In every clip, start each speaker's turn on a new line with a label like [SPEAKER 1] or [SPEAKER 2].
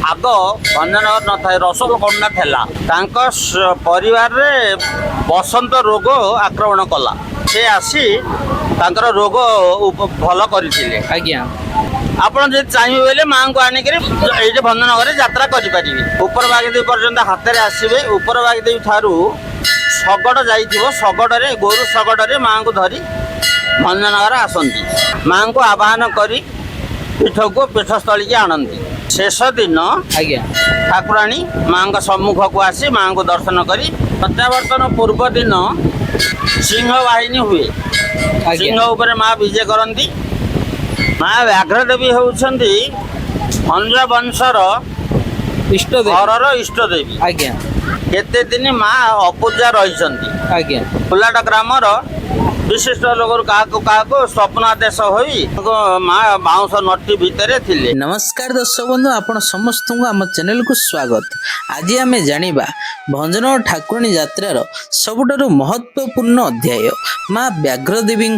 [SPEAKER 1] आग भंजनगर न था रसलकोंडा थेला परिवार रे बसंत रोग आक्रमण कला से आसी तांकर रोग भल करथिले।
[SPEAKER 2] आज्ञा
[SPEAKER 1] आपण जे चाहिए बोले माँ को आनिक ये भंजनगर यात्रा करें ऊपर बागदेवी पर्यंत हाथ में आसवे। ऊपर बागदेवी ठारू शगड़ जाइथिबो शगड़े गोरु शगड़े माँ को धरी भंजनगर आसती माँ को आवाहन करी पीठ को पीठस्थल की आनती। शेष दिन
[SPEAKER 2] आज्ञा
[SPEAKER 1] ठाकुराणी माँ का सम्मुख को आसी माँ को दर्शन करी प्रत्यावर्तन पूर्व दिन सिंह वाहिनी हुए। सिंह उपर माँ विजय करती। माँ व्याघ्रदेवी होउछंती भंज वंशर
[SPEAKER 2] इष्टदेव
[SPEAKER 1] घरर इष्टदेवी।
[SPEAKER 2] आज्ञा
[SPEAKER 1] केते दिन माँ अपूजा रही।
[SPEAKER 2] आज्ञा
[SPEAKER 1] फुलाट ग्रामर विशिष्ट लोग क्या स्वप्नादेश हो माँ बाउंश नटी भितर थिले।
[SPEAKER 2] नमस्कार दर्शक बंधु आपण समस्त को आम चैनल को स्वागत। आज आम जानिबा भंजनगर ठाकुराणी यात्रार सबुठारु महत्वपूर्ण अध्याय माँ व्याघ्रदेवी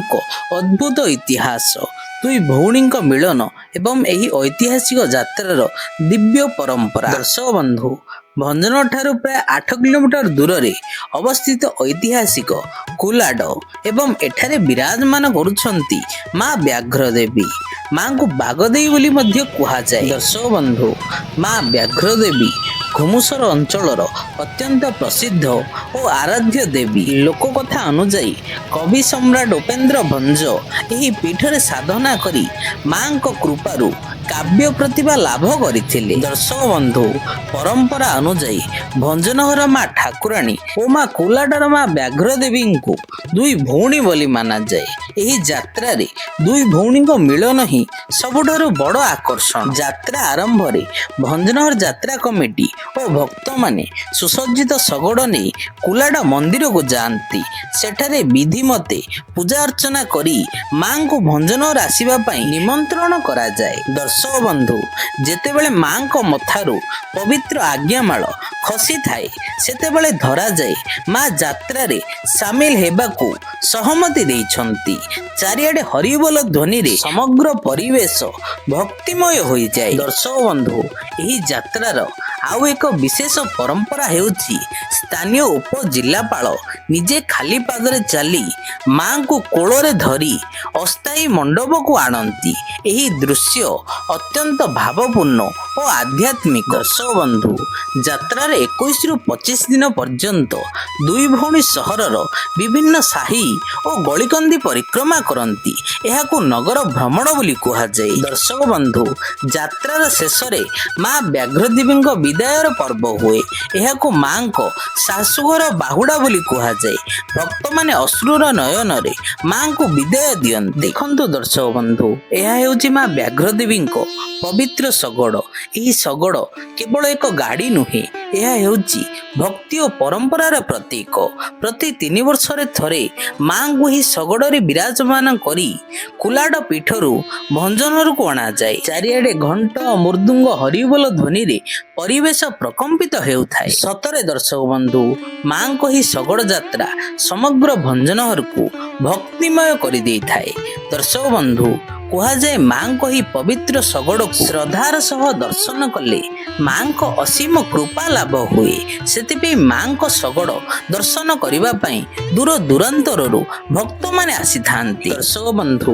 [SPEAKER 2] अद्भुत इतिहास दुई भौणी मिलन एवं एही ऐतिहासिक यात्रार दिव्य परंपरा। दर्शक बंधु भंजनगर ठारू प्राय 8 किलोमीटर दूर रे अवस्थित ऐतिहासिक कुलाड एवं एठारे विराजमान करुछंती माँ व्याघ्रदेवी। माँ को बागदेवी बोली मध्य कुहा जाए। दर्शक बंधु माँ व्याघ्रदेवी घुमुसर अंचलर अत्यंत प्रसिद्ध और आराध्य देवी। लोककथा अनुजाई कवि सम्राट उपेन्द्र भंज एही पीठरे साधना करी माँ को कृपारू काव्य प्रतिभा लाभ करथिले। दर्शक बंधु परंपरा अनुजाई भंजनगर माँ ठाकुराणी और माँ कुलाडर माँ व्याघ्रदेवी को दुई भौणी बोली माना जाए। एही यात्रा रे दुई भौणी मिलन ही सबुठारु बड़ आकर्षण। यात्रा आरंभ रे भंजनगर यात्रा कमिटी और भक्त माने सुसज्जित शगड़ नहीं कुलाड मंदिर को जाती। सेठारे विधि मते पूजा अर्चना करी माँ को भंजनगर आसीबा पई निमंत्रण करा जाए। दर्शक बंधु जेतेबेले माँ को मथारू पवित्र आज्ञामाल खसी थाए सेतेबेले धरा जाए माँ यात्रा रे सामिल हेबाकू सहमति देइछंती। चारिआडे हरिबोल ध्वनि रे समग्र परिवेश भक्तिमय हो जाए। दर्शक बंधु एही यात्रार आउ एक विशेष परंपरा हेउछि स्थानीय उप जिलापाल निजे खाली पादरे चली माँ को कोଳରେ धरी अस्थायी मंडप को आणती। एही दृश्य अत्यंत भावपूर्ण और आध्यात्मिक। दर्शक बंधु यात्रार 21 रु 25 दिन पर्यंत दुई भौणी सहरर विभिन्न साही और गलिकंदी परिक्रमा करती। एहाकू नगर भ्रमण बोली कुहा जाए। दर्शक बंधु यात्रार शेष रे माँ व्याघ्रदेवी विदायर पर्व हुए। एहाकू माँ को शाशुघर बाहुड़ा बोली कुहा जाए। भक्त माने अश्रुर नयन रे माँ को विदाय दियंती। देखंतु दर्शक बंधु एहा हेउची माँ व्याघ्रदेवी पवित्र शगड़। एही शगड़ केवल एक गाड़ी नुहे यह हेउची भक्ति और परंपरार प्रतीक। प्रति 3 वर्ष रे थरे माँ को ही शगड़े विराजमान करी कुलाड पीठरू भंजनगर को अणा जाए। चारिआडे घंट मृदुंग हरिबोल ध्वनि रे परिवेश प्रकंपित हेउथाए। सतरे दर्शक बंधु माँ को ही शगड़ यात्रा समग्र भंजनगर को भक्तिमय करि देइथाए। दर्शक बंधु कुहा जाए माँ को ही पवित्र शगड़ को श्रद्धार सह दर्शन कले माँ को असीम कृपा लाभ हुए। सेतिपे माँ को शगड़ दर्शन करिबा पई दूर दूरांतररू भक्त माने आसी थांती। दर्शक बंधु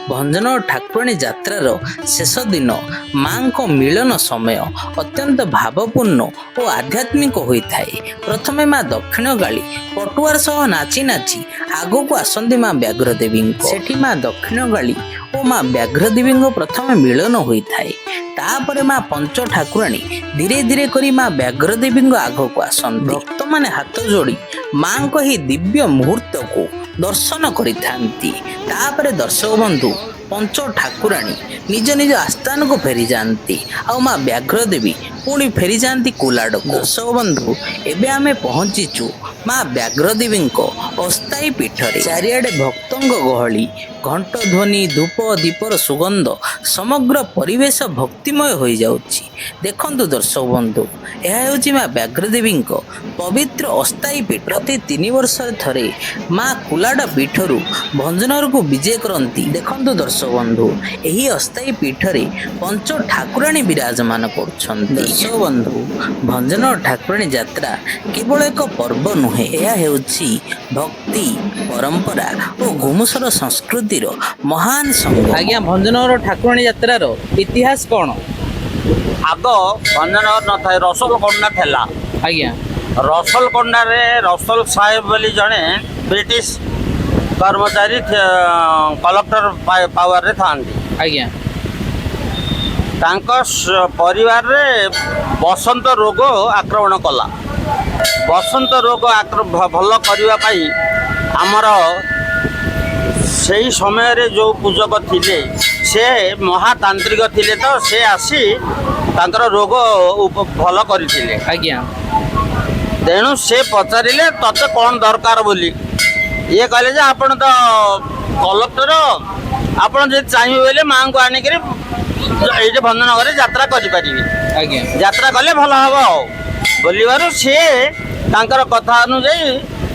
[SPEAKER 2] भंजनगर ठाकुराणी यात्रार शेष दिन माँ को मिलन समय अत्यंत भावपूर्ण और आध्यात्मिक होइथाए। प्रथमे माँ दक्षिण गाली पटुआर सह नाची नाची आगो को आसंती माँ व्याघ्रदेवी। सेठी माँ दक्षिण गाली और माँ व्याघ्रदेवी प्रथम मिलन होता है। तापर माँ पंच ठाकुराणी धीरे धीरे करी माँ व्याघ्रदेवी आग को आसंती। भक्त माने हाथ जोड़ी माँ को ही दिव्य मुहूर्त को दर्शन करिथांती। तापर दर्शक बंधु पंच ठाकुराणी निज निज आस्थान को फेरी जाती। आ माँ व्याघ्रदेवी पुणी फेरी जाती कुलाड को। दर्शक बंधु एबे आमे पहुंचीचु माँ व्याघ्रदेवी अस्थायी पीठरे। चारिआडे भक्तों गहली ଘଣ୍ଟ ଧ୍ୱନି ଧୂପ ଦୀପର ସୁଗନ୍ଧ ସମଗ୍ର ପରିବେଶ ଭକ୍ତିମୟ ହୋଇଯାଉଛି। ଦେଖନ୍ତୁ ଦର୍ଶକ ବନ୍ଧୁ, ଏହା ହେଉଛି ମା ବ୍ୟାଘ୍ରଦେବୀଙ୍କ ପବିତ୍ର ଅସ୍ଥାୟୀ ପୀଠ। ପ୍ରତି 3 ବର୍ଷରେ ଥରେ ମା କୁଲାଡ ପୀଠରୁ ଭଞ୍ଜନଗରକୁ ବିଜେ କରନ୍ତି। ଦେଖନ୍ତୁ ଦର୍ଶକ ବନ୍ଧୁ, ଏହି ଅସ୍ଥାୟୀ ପୀଠରେ ପଞ୍ଚ ଠାକୁରାଣୀ ବିରାଜମାନ କରୁଛନ୍ତି। ଦର୍ଶକ ବନ୍ଧୁ, ଭଞ୍ଜନଗର ଠାକୁରାଣୀ ଯାତ୍ରା କେବଳ ଏକ ପର୍ବ ନୁହେଁ, ଏହା ହେଉଛି ଭକ୍ତି, ପରମ୍ପରା ଓ ଘୁମୁସର ସଂସ୍କୃତିର ମହାନ ସଂଗମ। ଆଜ୍ଞା, ଭଞ୍ଜନଗର ଠାକୁରାଣୀ ଯାତ୍ରାର ଇତିହାସ କ'ଣ?
[SPEAKER 1] ଆଗ ଭଞ୍ଜନଗର ନଥାଏ, ରସଲକୋଣ୍ଡା ଥିଲା।
[SPEAKER 2] ଆଜ୍ଞା
[SPEAKER 1] ରସଲକୋଣ୍ଡାରେ ରସଲ ସାହେବ ବୋଲି ଜଣେ ବ୍ରିଟିଶ କର୍ମଚାରୀ କଲେକ୍ଟର ପାୱାରରେ ଥାଆନ୍ତି।
[SPEAKER 2] ଆଜ୍ଞା
[SPEAKER 1] ତାଙ୍କ ପରିବାରରେ ବସନ୍ତ ରୋଗ ଆକ୍ରମଣ କଲା। ବସନ୍ତ ରୋଗ ଭଲ କରିବା ପାଇଁ ଆମର ସେହି ସମୟରେ ଯେଉଁ ପୂଜକ ଥିଲେ ସେ ମହାତାନ୍ତ୍ରିକ ଥିଲେ, ତ ସେ ଆସି ତାଙ୍କର ରୋଗ ଭଲ କରିଥିଲେ।
[SPEAKER 2] ଆଜ୍ଞା
[SPEAKER 1] ତେଣୁ ସେ ପଚାରିଲେ ତତେ କ'ଣ ଦରକାର ବୋଲି। ଇଏ କହିଲେ ଯେ ଆପଣ ତ କଲେକ୍ଟର, ଆପଣ ଯଦି ଚାହିଁବେ ବୋଇଲେ ମାଆଙ୍କୁ ଆଣିକରି ଏଇଠି ଭଞ୍ଜନଗରରେ ଯାତ୍ରା କରିପାରିବେ।
[SPEAKER 2] ଆଜ୍ଞା
[SPEAKER 1] ଯାତ୍ରା କଲେ ଭଲ ହେବ ଆଉ ବୋଲିବାରୁ ସିଏ ତାଙ୍କର କଥା ଅନୁଯାୟୀ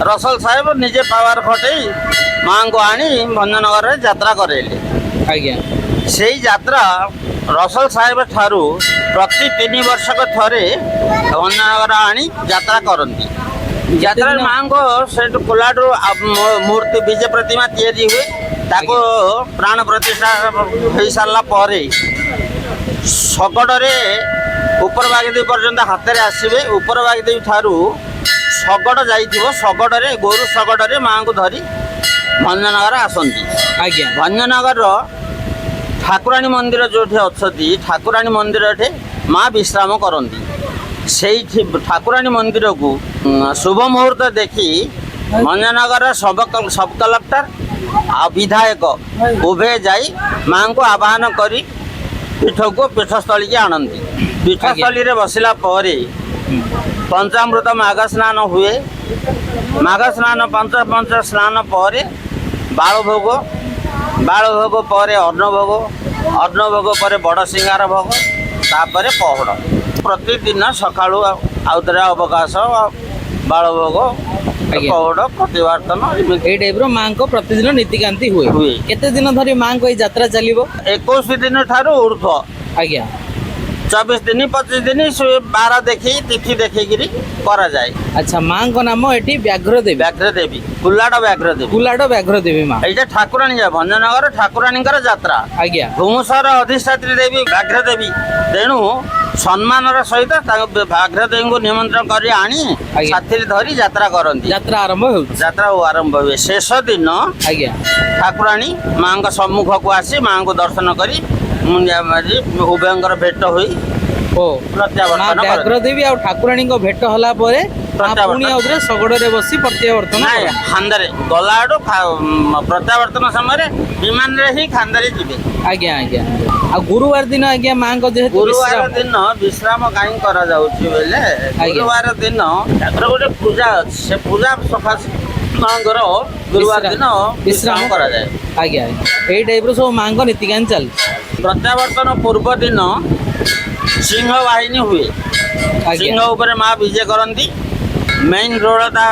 [SPEAKER 1] ରସଲ ସାହେବ ନିଜେ ପାୱାର ଖଟେଇ ମାଆଙ୍କୁ ଆଣି ଭଞ୍ଜନଗରରେ ଯାତ୍ରା କରେଇଲେ।
[SPEAKER 2] ଆଜ୍ଞା
[SPEAKER 1] ସେଇ ଯାତ୍ରା ରସଲ ସାହେବ ଠାରୁ ପ୍ରତି 3 ବର୍ଷକ ଥରେ ଭଞ୍ଜନଗର ଆଣି ଯାତ୍ରା କରନ୍ତି। ଯାତ୍ରାରେ ମାଆଙ୍କ ସେଇଠୁ କୋଲାଡରୁ ମୂର୍ତ୍ତି ବିଜେ ପ୍ରତିମା ତିଆରି ହୁଏ। ତାକୁ ପ୍ରାଣ ପ୍ରତିଷ୍ଠା ହେଇସାରିଲା ପରେ ଶଗଡ଼ରେ ଉପର ବାଗଦେବୀ ପର୍ଯ୍ୟନ୍ତ ହାତରେ ଆସିବେ। ଉପର ବାଗଦେବୀ ଠାରୁ ଶଗଡ଼ ଯାଇଥିବ, ଶଗଡ଼ରେ ଗୋରୁ ଶଗଡ଼ରେ ମାଆଙ୍କୁ ଧରି ଭଞ୍ଜନଗର ଆସନ୍ତି।
[SPEAKER 2] ଆଜ୍ଞା
[SPEAKER 1] ଭଞ୍ଜନଗରର ଠାକୁରାଣୀ ମନ୍ଦିର ଯେଉଁଠି ଅଛନ୍ତି, ଠାକୁରାଣୀ ମନ୍ଦିରଠି ମା ବିଶ୍ରାମ କରନ୍ତି। ସେଇଠି ଠାକୁରାଣୀ ମନ୍ଦିରକୁ ଶୁଭ ମୁହୂର୍ତ୍ତ ଦେଖି ଭଞ୍ଜନଗରର ସବ୍ କଲେକ୍ଟର ଆଉ ବିଧାୟକ ଉଭୟ ଯାଇ ମାଆଙ୍କୁ ଆବାହନ କରି ପୀଠକୁ ପୀଠସ୍ଥଳୀକି ଆଣନ୍ତି। ପୀଠସ୍ଥଳୀରେ ବସିଲା ପରେ ପଞ୍ଚାମୃତ ମାଘ ସ୍ନାନ ହୁଏ। ମାଘ ସ୍ନାନ ପଞ୍ଚ ସ୍ନାନ ପରେ ବାଳଭୋଗ, ବାଳଭୋଗ ପରେ ଅନ୍ନଭୋଗ, ଅନ୍ନଭୋଗ ପରେ ବଡ଼ ସିଙ୍ଗାର ଭୋଗ, ତାପରେ ପହଡ଼। ପ୍ରତିଦିନ ସକାଳୁ ଆଉଥରେ ଅବକାଶ, ବାଳଭୋଗ, ପହଡ଼, ପ୍ରତିବାର୍ତ୍ତନ
[SPEAKER 2] ଏଇ ଟାଇପ୍ର ମାଆଙ୍କ ପ୍ରତିଦିନ ନୀତିକାନ୍ତି ହୁଏ।
[SPEAKER 1] ହୁଏ।
[SPEAKER 2] କେତେ ଦିନ ଧରି ମାଆଙ୍କ ଏଇ ଯାତ୍ରା ଚାଲିବ?
[SPEAKER 1] 21 ଦିନ ଠାରୁ ଉର୍ଦ୍ଧ୍ୱ।
[SPEAKER 2] ଆଜ୍ଞା
[SPEAKER 1] 24 ଦିନ 25 ଦିନ ବାର ଦେଖି ତିଥି ଦେଖିକିରି କରାଯାଏ।
[SPEAKER 2] ଆଚ୍ଛା, ମାଆଙ୍କ ନାମ ଏଠି ବ୍ୟାଘ୍ରଦେବୀ।
[SPEAKER 1] ବ୍ୟାଘ୍ରଦେବୀ, କୁଲାଡ ବ୍ୟାଘ୍ରଦେବୀ।
[SPEAKER 2] କୁଲାଡ ବ୍ୟାଘ୍ରଦେବୀ ମା।
[SPEAKER 1] ଏଇଟା ଠାକୁରାଣୀ ଭଞ୍ଜନଗର ଠାକୁରାଣୀଙ୍କର ଯାତ୍ରା।
[SPEAKER 2] ଆଜ୍ଞା
[SPEAKER 1] ଘୁମୁସର ଅଧିଷ୍ଠାତ୍ରୀ ଦେବୀ ବ୍ୟାଘ୍ରଦେବୀ। ତେଣୁ ସମ୍ମାନର ସହିତ ତାଙ୍କ ବ୍ୟାଘ୍ରଦେବୀଙ୍କୁ ନିମନ୍ତ୍ରଣ କରି ଆଣି
[SPEAKER 2] ଆଜ୍ଞା।
[SPEAKER 1] ସାଥିରେ ଧରି ଯାତ୍ରା କରନ୍ତି।
[SPEAKER 2] ଯାତ୍ରା ଆରମ୍ଭ ହେଉଛି।
[SPEAKER 1] ଯାତ୍ରା ଆରମ୍ଭ ହୁଏ। ଶେଷ ଦିନ
[SPEAKER 2] ଆଜ୍ଞା
[SPEAKER 1] ଠାକୁରାଣୀ ମାଆଙ୍କ ସମ୍ମୁଖକୁ ଆସି ମାଆଙ୍କୁ ଦର୍ଶନ କରି ମୁଣ୍ଡିଆ ମାରି ଉଭୟଙ୍କର ଭେଟ ହୋଇ
[SPEAKER 2] ଓ ମା
[SPEAKER 1] ପ୍ରତ୍ୟାବର୍ତ୍ତନ କରନ୍ତି।
[SPEAKER 2] ବ୍ୟାଘ୍ରଦେବୀ ଆଉ ଠାକୁରାଣୀଙ୍କ ଭେଟ ହେଲା ପରେ ମା ପୁଣି ଆଉଥରେ ଶଗଡ଼ରେ ବସି ପ୍ରତ୍ୟାବର୍ତ୍ତନ
[SPEAKER 1] ନାଇଁ,
[SPEAKER 2] କରନ୍ତି।
[SPEAKER 1] ଖାନ୍ଦାରେ ଗଲା ଆଡ଼ୁ ପ୍ରତ୍ୟାବର୍ତ୍ତନ ସମୟରେ ବିମାନରେ ହିଁ ଖାନ୍ଦାରେ ଯିବେ।
[SPEAKER 2] ଆଜ୍ଞା ଆଜ୍ଞା ଆଉ ଗୁରୁବାର ଦିନ ଆଜ୍ଞା ମାଆଙ୍କ ଯେହେତୁ
[SPEAKER 1] ଗୁରୁବାର
[SPEAKER 2] ବିଶ୍ରାମ-
[SPEAKER 1] ଦିନ ବିଶ୍ରାମ କାହିଁ କରାଯାଉଛି ବୋଇଲେ, ଗୁରୁବାର ଦିନ ତାଙ୍କର ଗୋଟେ ପୂଜା ଅଛି। ସେ ପୂଜା ସକାଶେ ମାଙ୍କର ଗୁରୁବାର ଦିନ ବିଶ୍ରାମ କରାଯାଏ।
[SPEAKER 2] ଆଜ୍ଞା ଆଜ୍ଞା ଏଇ ଟାଇପ୍ର ସବୁ ମାଆଙ୍କ ନୀତିକାନ୍ତି ଚାଲିଛି।
[SPEAKER 1] ପ୍ରତ୍ୟାବର୍ତ୍ତନ ପୂର୍ବ ଦିନ ସିଂହ ବାହିନୀ ହୁଏ।
[SPEAKER 2] ଆଜ୍ଞା
[SPEAKER 1] ସିଂହ ଉପରେ ମା ବିଜେ କରନ୍ତି। ମେନ୍ ରୋଡ଼ ତା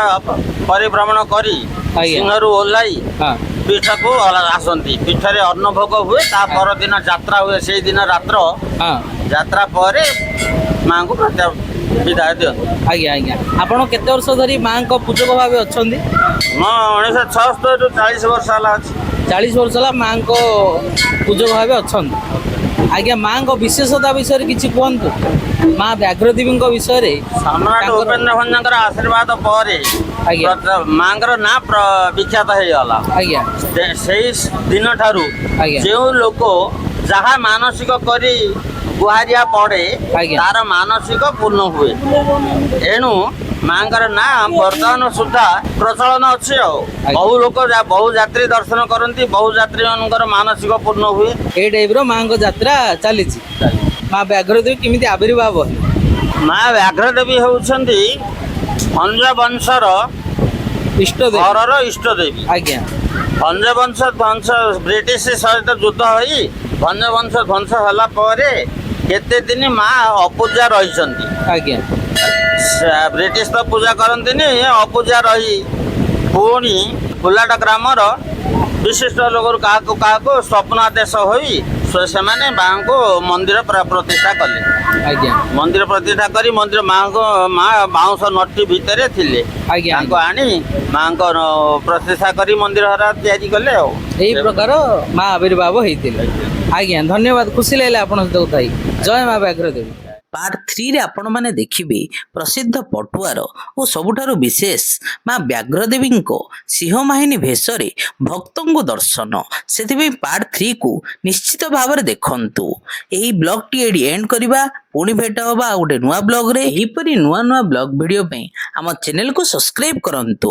[SPEAKER 1] ପରିଭ୍ରମଣ କରି
[SPEAKER 2] ଆଜ୍ଞା।
[SPEAKER 1] ସିଂହରୁ ଓହ୍ଲାଇ
[SPEAKER 2] ହଁ
[SPEAKER 1] ପୀଠକୁ ଆସନ୍ତି। ପୀଠରେ ଅନ୍ନଭୋଗ ହୁଏ। ତା ପରଦିନ ଯାତ୍ରା ହୁଏ। ସେଇଦିନ ରାତ୍ର
[SPEAKER 2] ହଁ
[SPEAKER 1] ଯାତ୍ରା ପରେ ମାଆଙ୍କୁ ବିଦାୟ ଦିଅନ୍ତି।
[SPEAKER 2] ଆଜ୍ଞା ଆଜ୍ଞା ଆପଣ କେତେ ବର୍ଷ ଧରି ମାଆଙ୍କ ପୂଜକ ଭାବେ ଅଛନ୍ତି?
[SPEAKER 1] ମୁଁ 1976ରୁ 40 ବର୍ଷ ହେଲା ଅଛି।
[SPEAKER 2] 40 ବର୍ଷ ହେଲା ମାଆଙ୍କ ପୂଜକ ଭାବେ ଅଛନ୍ତି। ଆଜ୍ଞା ମାଆଙ୍କ ବିଶେଷତା ବିଷୟରେ କିଛି କୁହନ୍ତୁ। ମା ବ୍ୟାଘ୍ରଦେବୀଙ୍କ ବିଷୟରେ
[SPEAKER 1] ସମ୍ରାଟ
[SPEAKER 2] ତାଙ୍କର-
[SPEAKER 1] ଉପେନ୍ଦ୍ର ଭଞ୍ଜଙ୍କର ଆଶୀର୍ବାଦ ପରେ
[SPEAKER 2] ଆଜ୍ଞା।
[SPEAKER 1] ମାଆଙ୍କର ନାଁ ବିଖ୍ୟାତ ହେଇଗଲା।
[SPEAKER 2] ଆଜ୍ଞା
[SPEAKER 1] ସେଇ ଦିନ ଠାରୁ
[SPEAKER 2] ଆଜ୍ଞା।
[SPEAKER 1] ଯେଉଁ ଲୋକ ଯାହା ମାନସିକ କରି ଗୁହାରିଆ ପଡ଼େ
[SPEAKER 2] ଆଜ୍ଞା।
[SPEAKER 1] ତାର ମାନସିକ ପୂର୍ଣ୍ଣ ହୁଏ। ଏଣୁ ମାଆଙ୍କର ନାଁ ବର୍ତ୍ତମାନ ସୁଦ୍ଧା ପ୍ରଚଳନ ଅଛି। ଆଉ
[SPEAKER 2] ଆଜ୍ଞା।
[SPEAKER 1] ବହୁ ଲୋକ ବହୁ ଯାତ୍ରୀ ଦର୍ଶନ କରନ୍ତି। ବହୁ ଯାତ୍ରୀମାନଙ୍କର ମାନସିକ ପୂର୍ଣ୍ଣ ହୁଏ।
[SPEAKER 2] ଏଇ ଟାଇପ୍ର ମାଆଙ୍କ ଯାତ୍ରା ଚାଲିଛି। ମା ବ୍ୟାଘ୍ରଦେବୀ କେମିତି ଆବିର୍ଭାବ ହେଲେ?
[SPEAKER 1] ମା ବ୍ୟାଘ୍ରଦେବୀ ହେଉଛନ୍ତି ଭଞ୍ଜ ବଂଶର
[SPEAKER 2] ଇଷ୍ଟ ଦେବୀ।
[SPEAKER 1] ଘରର ଇଷ୍ଟ ଦେବୀ।
[SPEAKER 2] ଆଜ୍ଞା
[SPEAKER 1] ଭଞ୍ଜବଂଶ ଧ୍ୱଂସ ବ୍ରିଟିଶ ସହିତ ଯୁଦ୍ଧ ହୋଇ ଭଞ୍ଜବଂଶ ଧ୍ୱଂସ ହେଲା ପରେ କେତେ ଦିନ ମା ଅପୂଜା ରହିଛନ୍ତି।
[SPEAKER 2] ଆଜ୍ଞା
[SPEAKER 1] ବ୍ରିଟିଶ ତ ପୂଜା କରନ୍ତିନି, ଅପୂଜା ରହି ପୁଣି କୁଲାଟ ଗ୍ରାମର ବିଶିଷ୍ଟ ଲୋକରୁ କାହାକୁ କାହାକୁ ସ୍ୱପ୍ନାଦେଶ ହୋଇ ସେମାନେ ମାଙ୍କୁ ମନ୍ଦିର ପ୍ରତିଷ୍ଠା କଲେ।
[SPEAKER 2] ଆଜ୍ଞା
[SPEAKER 1] ମନ୍ଦିର ପ୍ରତିଷ୍ଠା କରି ମନ୍ଦିର ମା ବାଉଁଶ ନଟି ଭିତରେ ଥିଲେ।
[SPEAKER 2] ଆଜ୍ଞା
[SPEAKER 1] ତାଙ୍କୁ ଆଣି ମାଙ୍କ ପ୍ରତିଷ୍ଠା କରି ମନ୍ଦିର ହରା ତିଆରି କଲେ। ଆଉ
[SPEAKER 2] ଏହି ପ୍ରକାର ମା ଆବିର୍ଭାବ ହେଇଥିଲେ। ଆଜ୍ଞା ଧନ୍ୟବାଦ, ଖୁସି ଲାଗିଲା ଆପଣଙ୍କ ସହିତ କଥା ହେଇ। ଜୟ ମା ବ୍ୟାଘ୍ର ଦେବୀ। ପାର୍ଟ 3ରେ ଆପଣମାନେ ଦେଖିବେ ପ୍ରସିଦ୍ଧ ପଟୁଆର ଓ ସବୁଠାରୁ ବିଶେଷ ମା ବ୍ୟାଘ୍ରଦେବୀଙ୍କ ସିଂହବାହିନୀ ବେଶରେ ଭକ୍ତଙ୍କୁ ଦର୍ଶନ। ସେଥିପାଇଁ ପାର୍ଟ 3କୁ ନିଶ୍ଚିତ ଭାବରେ ଦେଖନ୍ତୁ। ଏହି ବ୍ଲଗଟି ଏଠି ଏଣ୍ଡ କରିବା, ପୁଣି ଭେଟ ହେବା ଆଉ ଗୋଟେ ନୂଆ ବ୍ଲଗରେ। ଏହିପରି ନୂଆ ନୂଆ ବ୍ଲଗ ଭିଡ଼ିଓ ପାଇଁ ଆମ ଚ୍ୟାନେଲକୁ ସବସ୍କ୍ରାଇବ କରନ୍ତୁ।